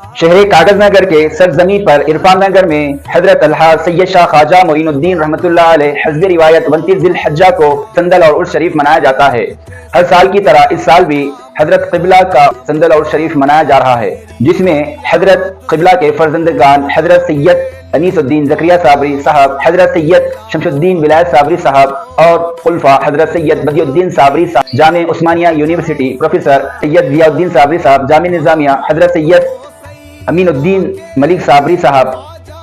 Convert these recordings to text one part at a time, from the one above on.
शहर कागज नगर के सरजमी पर इरफान नगर में हजरत अल्लाह सैयद शाह ख्वाजा मोइनुद्दीन रहमतुल्लाह अलैह हस्ब रिवायत 29 जिलहज्जा को संदल और उर्स शरीफ मनाया जाता है। हर साल की तरह इस साल भी हजरत क़िबला का संदल और शरीफ मनाया जा रहा है, जिसमें हजरत क़िबला के फर्जंदगान हजरत सैयद अनीसुद्दीन ज़करिया साबरी साहब, हजरत सैयद शमशुद्दीन विलायत साबरी साहब और खुलफा हजरत सैयद बदियुद्दीन साबरी साहब, जामे उस्मानिया यूनिवर्सिटी प्रोफेसर सैयद ज़ियाउद्दीन साबरी साहब, जामे निज़ामिया हजरत सैयद अमीनुद्दीन मलिक साबरी साहब,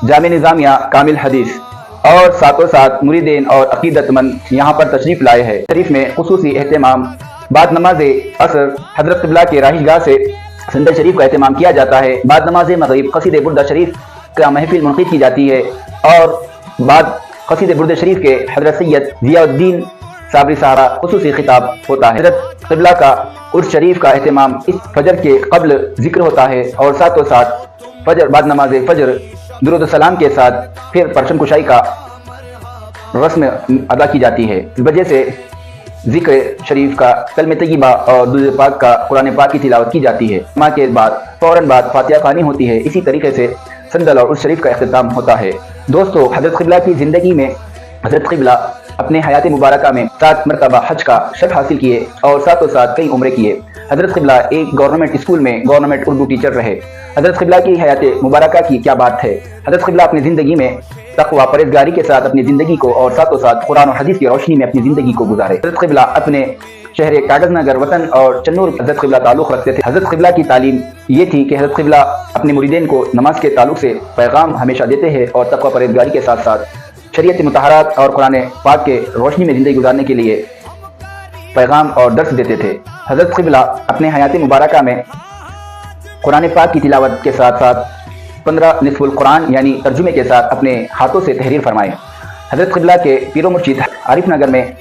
जामे निज़ामिया कामिल हदीस और साथों साथ मुरीदीन और अकीदतमंद यहाँ पर तशरीफ़ लाए हैं। शरीफ में खुसूसी एहतमाम बाद नमाज असर हजरत क़िबला के राहिशगाह से संदल शरीफ का एहतमाम किया जाता है। बाद नमाज मगरिब क़सीद बुर्दा शरीफ का महफिल मुनक़िद की जाती है और बाद क़सीद बुर्दा शरीफ के हजरत सैयद ज़ियाउद्दीन साबरी साहरा खुसूसी खिताब होता है। हजरत क़िबला का उर्स शरीफ का एहतमाम इस फजर के कब्ल जिक्र होता है और साथों साथ फजर बाद नमाज फजर दुरूद सलाम के साथ फिर परचम कुशाई का रस्म अदा की जाती है। इस वजह से जिक्र शरीफ का कलमे तय्यबा और दुरूद पाक का कुरान पाक की तिलावत की जाती है। माँ के बाद फौरन बाद फातिहा ख़वानी होती है। इसी तरीके से संदल और उर्स शरीफ का इख्तिताम होता है। दोस्तों, हजरत क़िबला की ज़िंदगी में हजरत क़िबला अपने हयात मुबारका में 7 मरतबा हज का शर्फ हासिल किए और साथों साथ कई उम्रे किए। हजरत क़िबला एक गवर्नमेंट स्कूल में गवर्नमेंट उर्दू टीचर रहे। हजरत क़िबला की हयात मुबारका की क्या बात है। हजरत क़िबला अपनी ज़िंदगी में तक़वा परहेज़गारी के साथ अपनी ज़िंदगी को और साथों साथ कुरान और हदीस की रोशनी में अपनी ज़िंदगी को गुजारे। हजरत क़िबला अपने शहर कागज नगर वतन और चन्नूर हजरत क़िबला ताल्लुक़ रखते थे। हजरत क़िबला की तालीम ये थी कि हजरत क़िबला अपने मुरीदीन को नमाज के ताल्लुक़ से पैगाम हमेशा देते हैं और तक़वा परहेज़गारी के साथ साथ शरीयत मुतहरात और कुरान पाक के रोशनी में ज़िंदगी गुजारने के लिए पैगाम और दर्स देते थे। हजरत क़िबला अपने हयात मुबारका में कुरान पाक की तिलावत के साथ साथ 15 निस्फुल कुरान यानी तर्जुमे के साथ अपने हाथों से तहरीर फरमाए। हजरत क़िबला के पीरो मुर्शिद आरिफ नगर में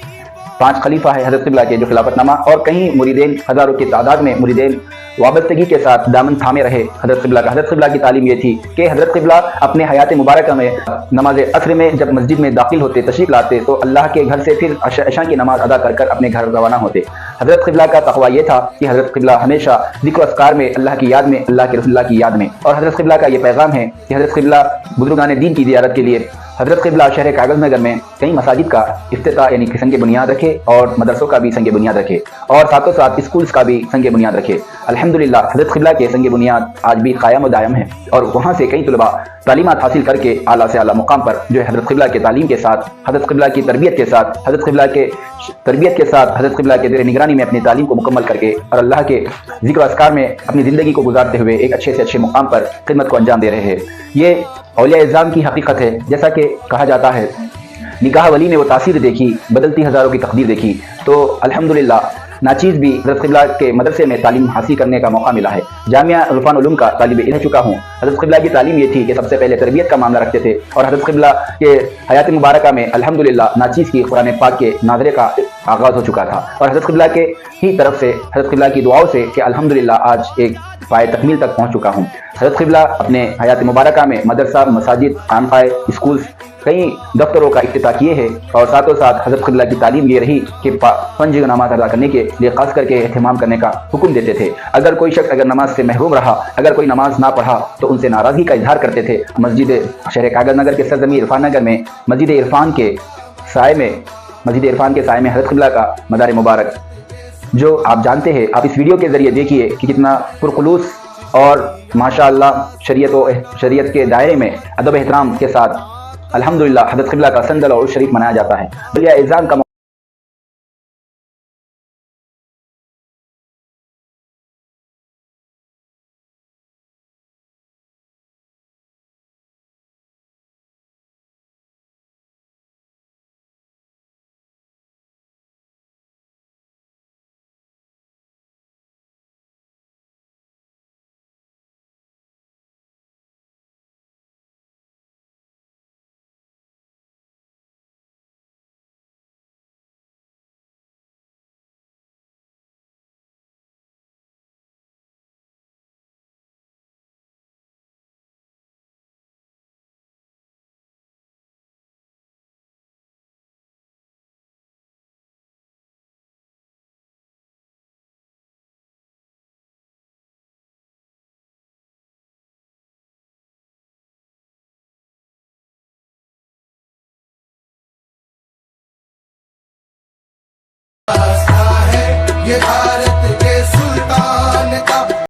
5 खलीफा है हजरत क़िबला के, जो खिलाफतनामा और कहीं मुरीदीन हज़ारों की तादाद में मुरीदीन वाबस्तगी के साथ दामन थामे रहे हजरत क़िबला का। हजरत क़िबला की तालीम ये थी कि हजरत क़िबला अपने हयात मुबारक में नमाज असर में जब मस्जिद में दाखिल होते, तशरीफ़ लाते, तो अल्लाह के घर से फिर अशा की नमाज अदा कर कर अपने घर रवाना होते। हजरत क़िबला का तक़वा ये था कि हजरत क़िबला हमेशा ज़िक्र अस्कार में, अल्लाह की याद में, अल्लाह के रसूलुल्लाह की याद में। और हजरत क़िबला का ये पैगाम है कि हजरत क़िबला बुजुर्गान दीन की ज़ियारत के लिए हजरत क़िबला शहर कागज नगर में कई मसाजिद का इफ्तिताह यानी कि संग बुनियाद रखे और मदरसों का भी संग बुनियाद रखे और साथों साथ स्कूल्स का भी संग बुनियाद रखे। अल्हम्दुलिल्लाह हजरत क़िबला के संग बुनियाद आज भी कायम व दायम है और वहाँ से कई तलबा तालीमात हासिल करके आला से आला मुकाम पर जो है हजरत क़िबला के तालीम के साथ, हजरत क़िबला की तरबियत के साथ, हजरत क़िबला के तरबियत के साथ, हजरत क़िबला के ज़ेर निगरानी में अपनी तालीम को मुकम्मल करके और अल्लाह के ज़िक्र अस्कार में अपनी ज़िंदगी को गुजारते हुए एक अच्छे से अच्छे मुकाम पर खिदमत को अंजाम दे रहे हैं। ये औलिया इज़्ज़ाम की हकीकत है। जैसा कि कहा जाता है, निगाह वली ने वो तासीर देखी, बदलती हज़ारों की तकदीर देखी। तो अल्हम्दुलिल्लाह नाचीज़ भी हजरत क़िबला के मदरसे में तालीम हासिल करने का मौका मिला है। जामिया इरफान उलूम का तालिब इल्म चुका हूँ। हजरत क़िबला की तालीम ये थी कि सबसे पहले तरबियत का मामला रखते थे और हजरत क़िबला के हयात मुबारका में अल्हम्दुलिल्लाह नाचीज़ की कुरान पाक के नाज़रे का आगाज़ हो चुका था और हजरत क़िबला के ही तरफ से, हजरत क़िबला की दुआओं से कि अल्हम्दुलिल्लाह आज एक पाए तकमील तक पहुँच चुका हूँ। हजरत क़िबला अपने हयात मुबारका में मदरसा, मसाजिद, खानकाए, स्कूल्स, कई दफ्तरों का इफ्तिताह किए हैं और साथों साथ हजरत क़िबला की तालीम ये रही कि 5 नमाज अदा करने के लिए खास करके एहतमाम करने का हुक्म देते थे। अगर कोई शख्स अगर नमाज से महरूम रहा, अगर कोई नमाज ना पढ़ा तो उनसे नाराज़गी का इजहार करते थे। मस्जिद शहर कागज नगर के सरजमी इरफान नगर में मस्जिद इरफान के साए में हजरत क़िबला का मदार मुबारक, जो आप जानते हैं, आप इस वीडियो के ज़रिए देखिए कि कितना पुरखुलूस और माशाअल्लाह शरीयत के दायरे में अदब एहतराम के साथ अल्हम्दुलिल्लाह हजरत क़िबला का संदल और शरीफ मनाया जाता है। औलिया इज़्ज़ाम का یہ